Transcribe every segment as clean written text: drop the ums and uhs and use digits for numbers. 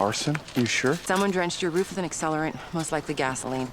Arson? You sure? Someone drenched your roof with an accelerant, most likely gasoline.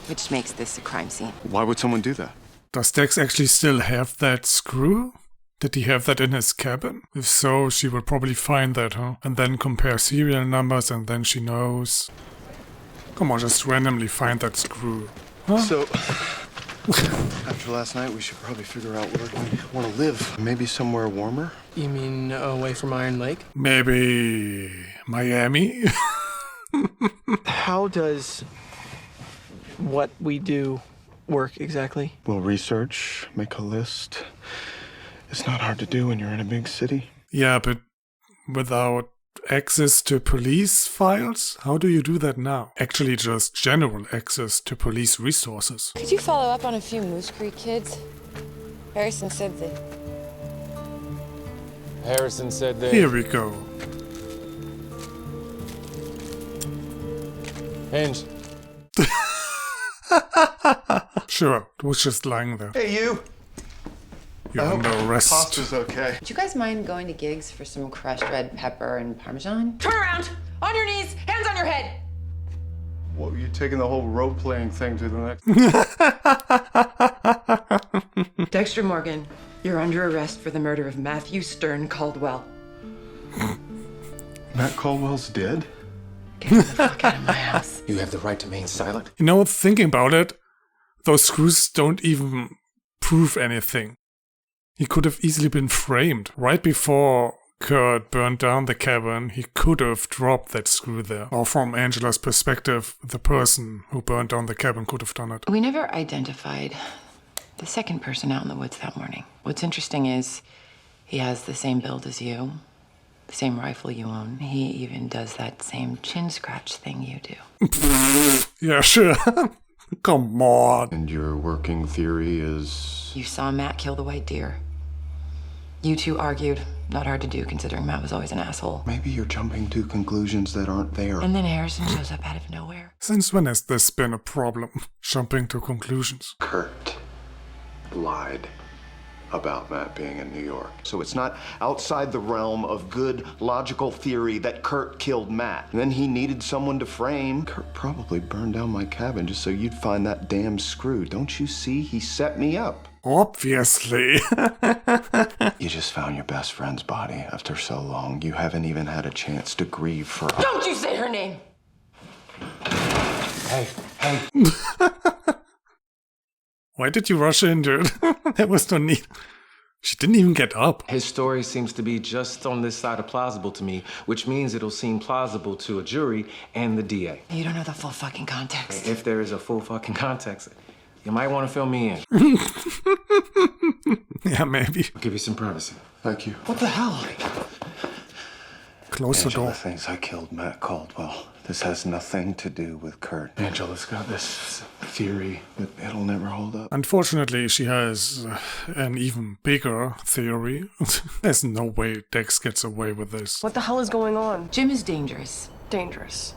Which makes this a crime scene. Why would someone do that? Does Dex actually still have that screw? Did he have that in his cabin? If so, she will probably find that, huh? And then compare serial numbers and then she knows. Come on, just randomly find that screw. Huh? So, after last night, we should probably figure out where we want to live. Maybe somewhere warmer? You mean away from Iron Lake? Maybe Miami? How does what we do work exactly? We'll research, make a list. It's not hard to do when you're in a big city. Yeah, but without access to police files? How do you do that now? Actually, just general access to police resources. Could you follow up on a few Moose Creek kids? Harrison said they... Here we go. Hinge. Sure, it was just lying there. Hey, you! You're under arrest. Pasta's okay. Would you guys mind going to gigs for some crushed red pepper and Parmesan? Turn around! On your knees! Hands on your head! Well, you're taking the whole role-playing thing to the next... Dexter Morgan, you're under arrest for the murder of Matthew Stern Caldwell. Matt Caldwell's dead? Get the fuck out of my house. You have the right to remain silent. You know, thinking about it, those screws don't even prove anything. He could have easily been framed. Right before Kurt burned down the cabin, he could have dropped that screw there. Or from Angela's perspective, the person who burned down the cabin could have done it. We never identified the second person out in the woods that morning. What's interesting is he has the same build as you, the same rifle you own. He even does that same chin scratch thing you do. Yeah, sure. Come on. And your working theory is... You saw Matt kill the white deer. You two argued. Not hard to do, considering Matt was always an asshole. Maybe you're jumping to conclusions that aren't there. And then Harrison shows up out of nowhere. Since when has this been a problem? Jumping to conclusions. Kurt lied about Matt being in New York. So it's not outside the realm of good logical theory that Kurt killed Matt. And then he needed someone to frame. Kurt probably burned down my cabin just so you'd find that damn screw. Don't you see? He set me up. Obviously. You just found your best friend's body after so long. You haven't even had a chance to grieve for... Don't you say her name! Hey. Why did you rush in, dude? There was no need. She didn't even get up. His story seems to be just on this side of plausible to me, which means it'll seem plausible to a jury and the DA. You don't know the full fucking context. If there is a full fucking context, you might want to fill me in. Yeah, maybe. I'll give you some privacy. Thank you. What the hell? Close the Angela door. thinks I killed Matt Caldwell. This has nothing to do with Kurt. Angela's got this theory that It'll never hold up. Unfortunately, she has an even bigger theory. There's no way Dex gets away with this. What the hell is going on? Jim is dangerous. Dangerous.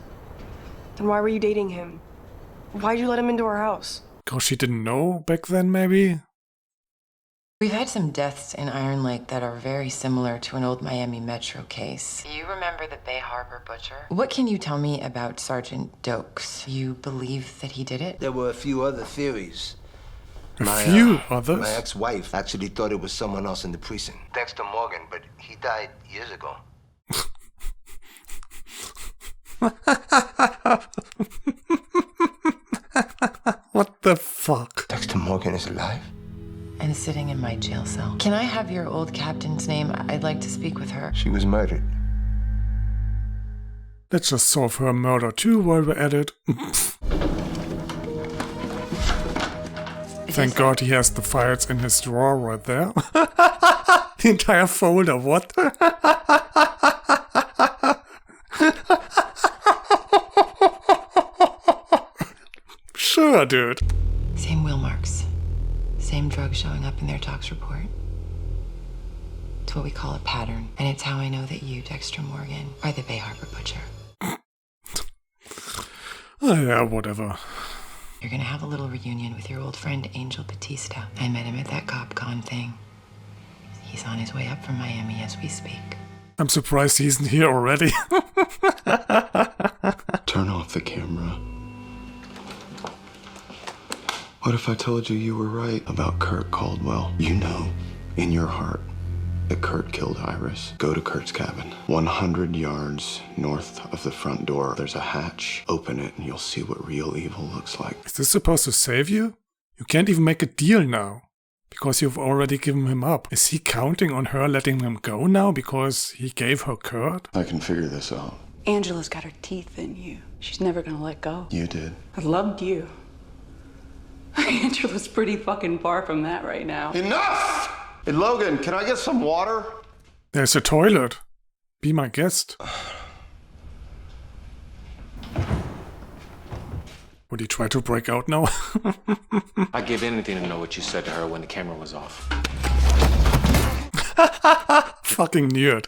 Then why were you dating him? Why'd you let him into our house? Because she didn't know back then, maybe? We've had some deaths in Iron Lake that are very similar to an old Miami Metro case. You remember the Bay Harbor butcher? What can you tell me about Sergeant Dokes? You believe that he did it? There were a few other theories. A few others? My ex-wife actually thought it was someone else in the precinct. Dexter Morgan, but he died years ago. What the fuck? Dexter Morgan is alive? And sitting in my jail cell. Can I have your old captain's name? I'd like to speak with her. She was murdered. Let's just solve her murder too while we're at it. Thank God he has the files in his drawer right there. The entire folder, what? Sure, dude. Same wheel marks. Same drug showing up in their tox report. It's what we call a pattern. And it's how I know that you, Dexter Morgan, are the Bay Harbor butcher. Oh, yeah, whatever. You're gonna have a little reunion with your old friend Angel Batista. I met him at that CopCon thing. He's on his way up from Miami as we speak. I'm surprised he isn't here already. Turn off the camera. What if I told you you were right about Kurt Caldwell? You know, in your heart, that Kurt killed Iris. Go to Kurt's cabin. 100 yards north of the front door. There's a hatch. Open it and you'll see what real evil looks like. Is this supposed to save you? You can't even make a deal now, because you've already given him up. Is he counting on her letting him go now because he gave her Kurt? I can figure this out. Angela's got her teeth in you. She's never gonna let go. You did. I loved you. Angela's pretty fucking far from that right now. Enough! Hey, Logan, can I get some water? There's a toilet. Be my guest. Would he try to break out now? I'd give anything to know what you said to her when the camera was off. Fucking nerd.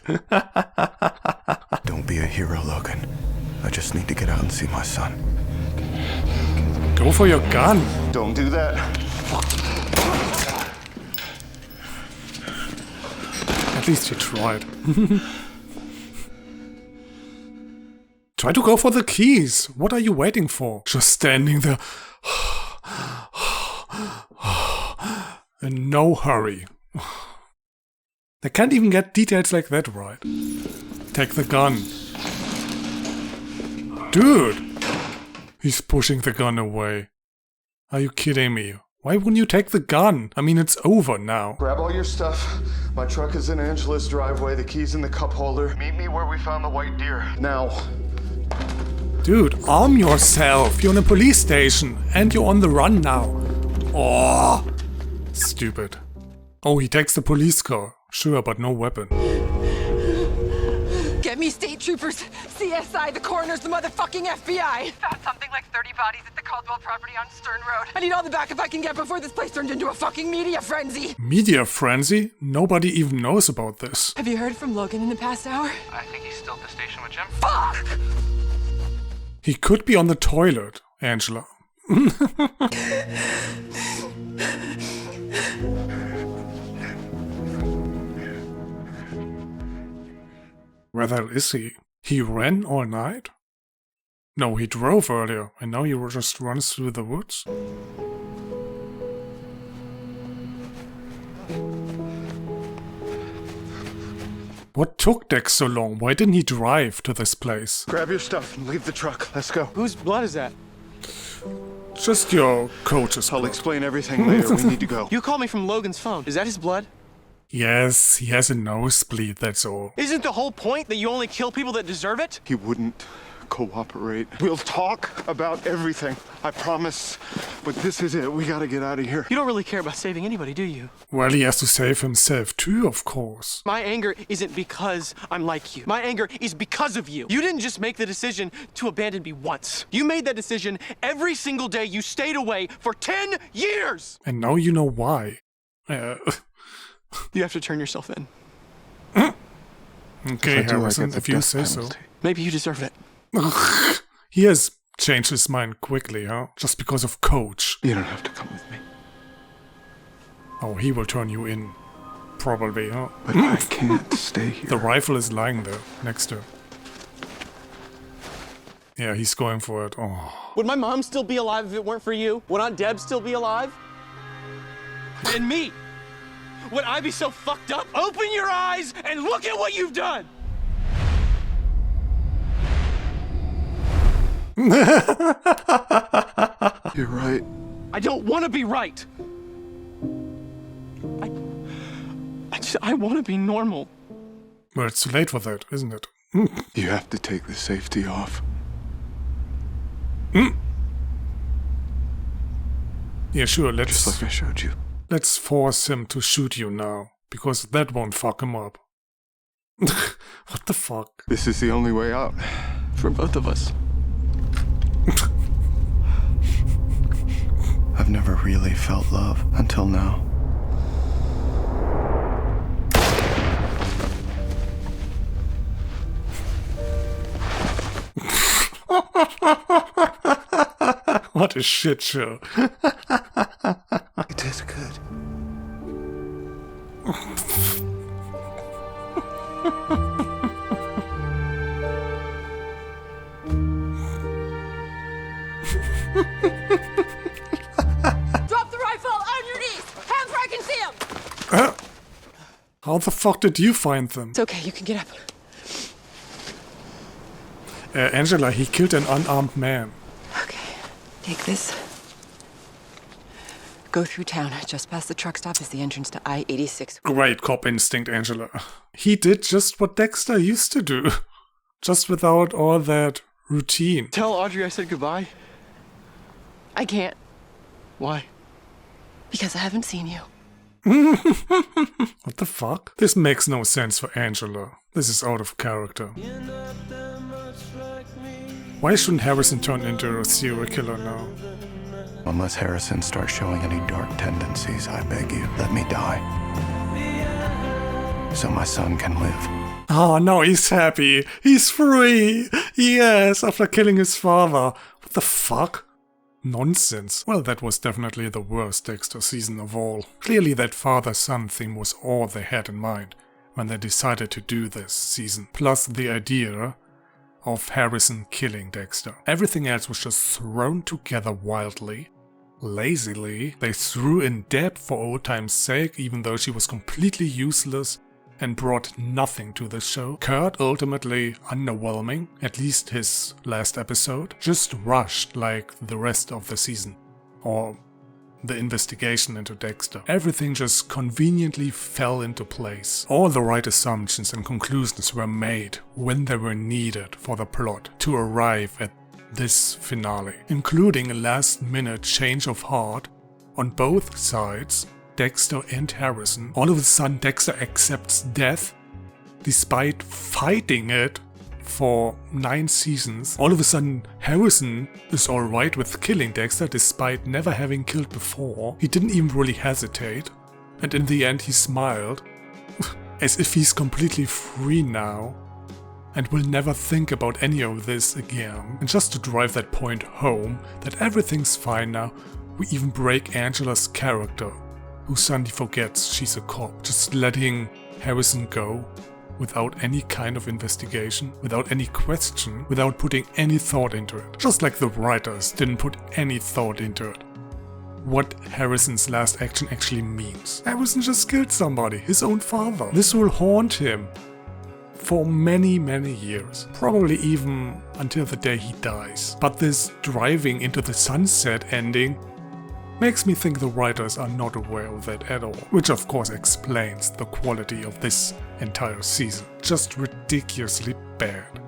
Don't be a hero, Logan. I just need to get out and see my son. Go for your gun. Don't do that. At least you tried. Try to go for the keys. What are you waiting for? Just standing there. In no hurry. They can't even get details like that right. Take the gun. Dude! He's pushing the gun away. Are you kidding me? Why wouldn't you take the gun? I mean, it's over now. Grab all your stuff. My truck is in Angela's driveway. The key's in the cup holder. Meet me where we found the white deer. Now. Dude, arm yourself. You're in a police station. And you're on the run now. Oh, stupid. Oh, he takes the police car. Sure, but no weapon. Get me state troopers, CSI, the coroners, the motherfucking FBI. Found something like 30 bodies at the Caldwell property on Stern Road. I need all the backup I can get before this place turns into a fucking media frenzy. Media frenzy? Nobody even knows about this. Have you heard from Logan in the past hour? I think he's still at the station with Jim. Fuck! He could be on the toilet, Angela. Where the hell is he? He ran all night? No, he drove earlier, and now he just runs through the woods? What took Dex so long? Why didn't he drive to this place? Grab your stuff and leave the truck. Let's go. Whose blood is that? Just your coach's I'll blood. explain everything later. We need to go. You called me from Logan's phone. Is that his blood? Yes, he has a nosebleed, that's all. Isn't the whole point that you only kill people that deserve it? He wouldn't cooperate. We'll talk about everything. I promise. But this is it. We gotta get out of here. You don't really care about saving anybody, do you? Well, he has to save himself too, of course. My anger isn't because I'm like you. My anger is because of you. You didn't just make the decision to abandon me once. You made that decision every single day you stayed away for 10 years! And now you know why. You have to turn yourself in. Okay, Harrison, if you say so. Maybe you deserve it. He has changed his mind quickly, huh? Just because of Coach. You don't have to come with me. Oh, he will turn you in. Probably, huh? But I can't stay here. The rifle is lying there, next to him. Yeah, he's going for it. Oh. Would my mom still be alive if it weren't for you? Would Aunt Deb still be alive? And me? Would I be so fucked up? Open your eyes and look at what you've done! You're right. I don't want to be right. I want to be normal. Well, it's too late for that, isn't it? You have to take the safety off. Yeah, sure, let's... Just like I showed you. Let's force him to shoot you now, because that won't fuck him up. What the fuck? This is the only way out. For both of us. I've never really felt love until now. What a shit show. It is good. Drop the rifle on your knees! Hands where I can see them! How the fuck did you find them? It's okay, you can get up. Angela, he killed an unarmed man. Okay, take this. Go through town. Just past the truck stop is the entrance to I-86. Great cop instinct, Angela. He did just what Dexter used to do. Just without all that routine. Tell Audrey I said goodbye. I can't, Why? because I haven't seen you. What the fuck? This makes no sense for Angela. This is out of character. Why shouldn't Harrison turn into a serial killer now? Unless Harrison starts showing any dark tendencies, I beg you, let me die. So my son can live. Oh, now he's happy. He's free. Yes, after killing his father. What the fuck? Nonsense. Well, that was definitely the worst Dexter season of all. Clearly that father-son theme was all they had in mind when they decided to do this season. Plus the idea of Harrison killing Dexter. Everything else was just thrown together wildly. Lazily. They threw in Deb for old time's sake, even though she was completely useless and brought nothing to the show. Kurt ultimately underwhelming, at least his last episode. Just rushed like the rest of the season. Or the investigation into Dexter. Everything just conveniently fell into place. All the right assumptions and conclusions were made when they were needed for the plot to arrive at this finale, including a last-minute change of heart on both sides, Dexter and Harrison. All of a sudden Dexter accepts death despite fighting it for 9 seasons. All of a sudden Harrison is alright with killing Dexter despite never having killed before. He didn't even really hesitate, and in the end he smiled as if he's completely free now and will never think about any of this again. And just to drive that point home, that everything's fine now, we even break Angela's character, who suddenly forgets she's a cop, just letting Harrison go without any kind of investigation, without any question, without putting any thought into it. Just like the writers didn't put any thought into it. What Harrison's last action actually means. Harrison just killed somebody, his own father. This will haunt him for many, many years. Probably even until the day he dies. But this driving into the sunset ending makes me think the writers are not aware of that at all. Which of course explains the quality of this entire season. Just ridiculously bad.